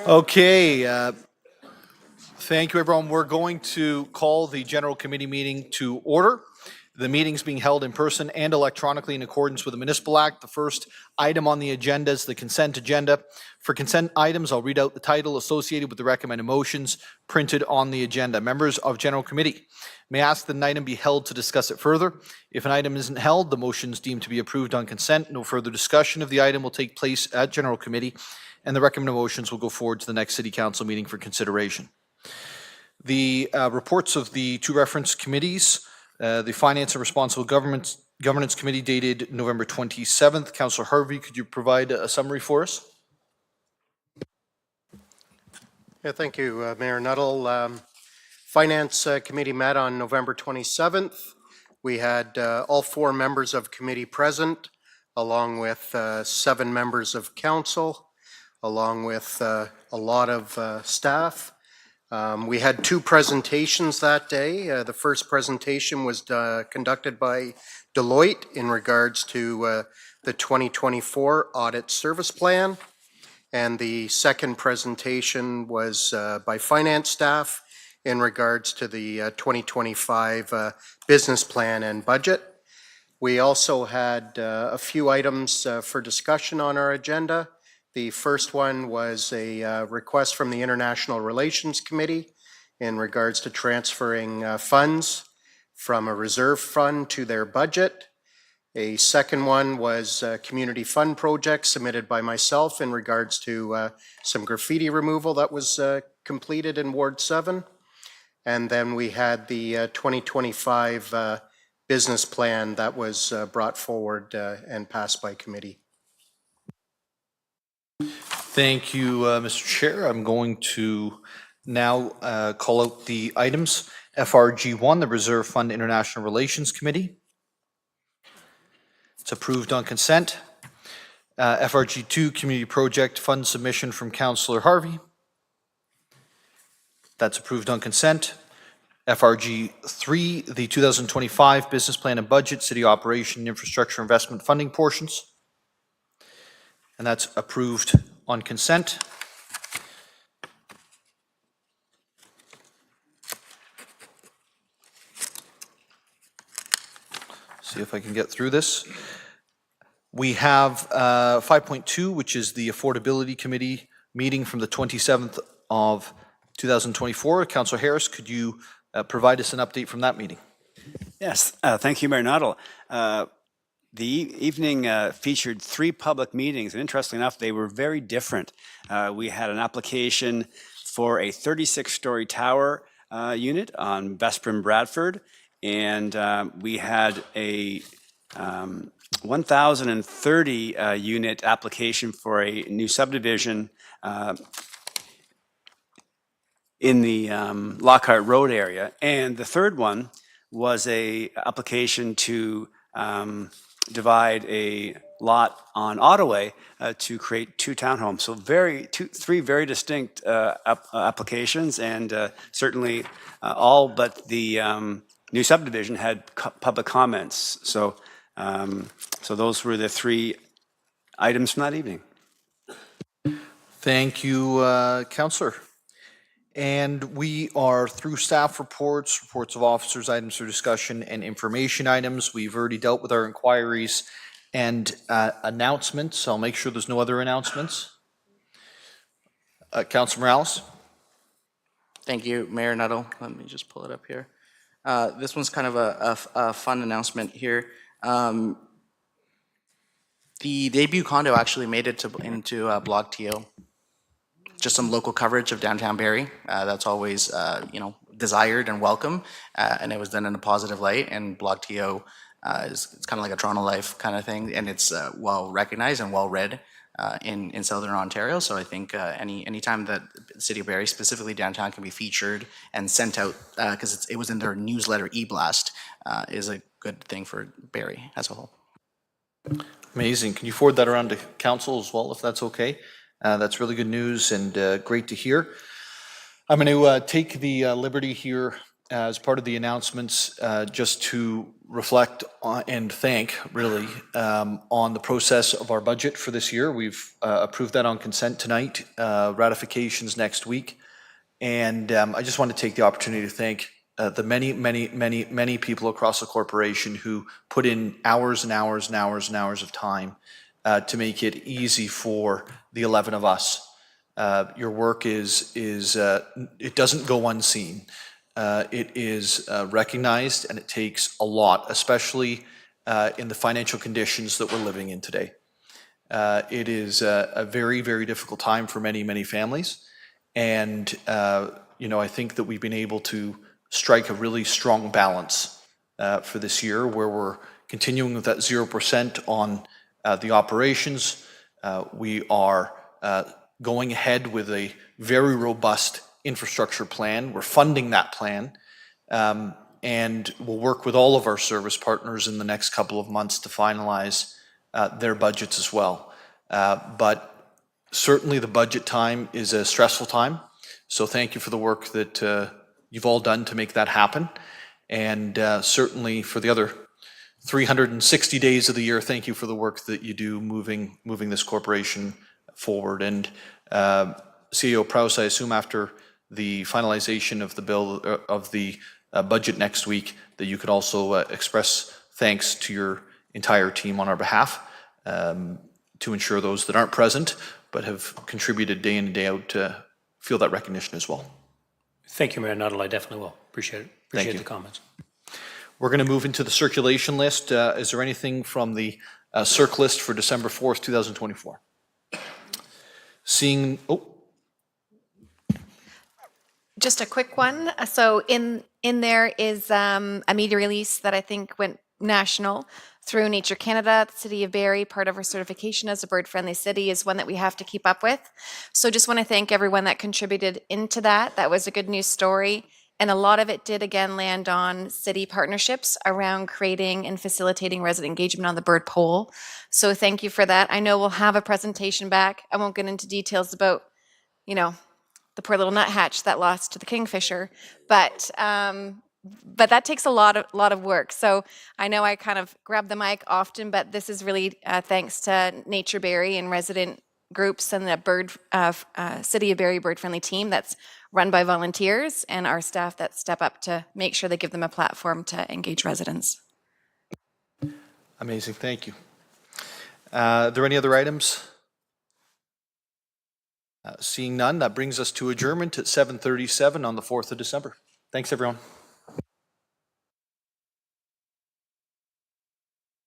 Okay, thank you, everyone. We're going to call the general committee meeting to order. The meeting's being held in person and electronically in accordance with the Municipal Act. The first item on the agenda is the consent agenda. For consent items, I'll read out the title associated with the recommended motions printed on the agenda. Members of general committee may ask that an item be held to discuss it further. If an item isn't held, the motion is deemed to be approved on consent. No further discussion of the item will take place at general committee, and the recommended motions will go forward to the next City Council meeting for consideration. The reports of the two reference committees, the Finance and Responsible Governance Committee dated November 27th. Councillor Harvey, could you provide a summary for us? Yeah, thank you, Mayor Nuttall. Finance Committee met on November 27th. We had all four members of committee present, along with 7 members of council, along with a lot of staff. We had 2 presentations that day. The first presentation was conducted by Deloitte in regards to the 2024 audit service plan. And the second presentation was by finance staff in regards to the 2025 business plan and budget. We also had a few items for discussion on our agenda. The first one was a request from the International Relations Committee in regards to transferring funds from a reserve fund to their budget. A second one was a community fund project submitted by myself in regards to some graffiti removal that was completed in Ward 7. And then we had the 2025 business plan that was brought forward and passed by committee. Thank you, Mr. Chair. I'm going to now call out the items. FRG1, the Reserve Fund International Relations Committee. It's approved on consent. FRG2, Community Project Fund Submission from Councillor Harvey. That's approved on consent. FRG3, the 2025 Business Plan and Budget, City Operation and Infrastructure Investment Funding portions. And that's approved on consent. See if I can get through this. We have 5.2, which is the Affordability Committee meeting from the 27th of 2024. Councillor Harris, could you provide us an update from that meeting? Yes, thank you, Mayor Nuttall. The evening featured 3 public meetings, and interestingly enough, they were very different. We had an application for a 36-story tower unit on Vesprin Bradford, and we had a 1,030 unit application for a new subdivision in the Lockhart Road area. And the third one was a application to divide a lot on Ottaway to create 2 townhomes. So 3 very distinct applications, and certainly all but the new subdivision had public comments. So those were the 3 items from that evening. Thank you, Councillor. And we are through staff reports, reports of officers, items for discussion, and information items. We've already dealt with our inquiries and announcements. I'll make sure there's no other announcements. Councillor Morales. Thank you, Mayor Nuttall. Let me just pull it up here. This one's kind of a fun announcement here. The debut condo actually made it into Blog TO. Just some local coverage of downtown Barrie. That's always desired and welcome, and it was done in a positive light. And Blog TO it's kind of like a Toronto Life kind of thing, and it's well recognized and well read in Southern Ontario. So I think any time that the City of Barrie, specifically downtown, can be featured and sent out because it was in their newsletter e-blast is a good thing for Barrie as a whole. Amazing. Can you forward that around to council as well, if that's okay? That's really good news and great to hear. I'm going to take the liberty here as part of the announcements just to reflect on, and thank, really, on the process of our budget for this year. We've approved that on consent tonight, ratifications next week. And I just want to take the opportunity to thank the many people across the corporation who put in hours and hours and hours and hours of time to make it easy for the 11 of us. Your work it doesn't go unseen. It is recognized, and it takes a lot, especially in the financial conditions that we're living in today. It is a very, very difficult time for many families. And, I think that we've been able to strike a really strong balance for this year, where we're continuing with that 0% on the operations. We are going ahead with a very robust infrastructure plan. We're funding that plan. And we'll work with all of our service partners in the next couple of months to finalize their budgets as well. But certainly the budget time is a stressful time. So thank you for the work that you've all done to make that happen. And certainly for the other 360 days of the year, thank you for the work that you do moving this corporation forward. And CEO Prowse, I assume after the finalization of the bill, of the budget next week, that you could also express thanks to your entire team on our behalf to ensure those that aren't present but have contributed day in and day out to feel that recognition as well. Thank you, Mayor Nuttall. I definitely will. Appreciate it. Appreciate the comments. We're going to move into the circulation list. Is there anything from the circ list for December 4th, 2024? Seeing, Just a quick one. So in there is a media release that I think went national through Nature Canada. The City of Barrie, part of our certification as a bird-friendly city, is one that we have to keep up with. So just want to thank everyone that contributed into that. That was a good news story. And a lot of it did, again, land on city partnerships around creating and facilitating resident engagement on the bird poll. So thank you for that. I know we'll have a presentation back. I won't get into details about, the poor little nuthatch that lost to the kingfisher, but that takes a lot of work. So I know I kind of grab the mic often, but this is really thanks to Nature Barrie and resident groups and the City of Barrie bird friendly team that's run by volunteers and our staff that step up to make sure they give them a platform to engage residents. amazing, thank you. Are there any other items? Seeing none, that brings us to adjournment at 7:37 on the 4th of December. Thanks, everyone.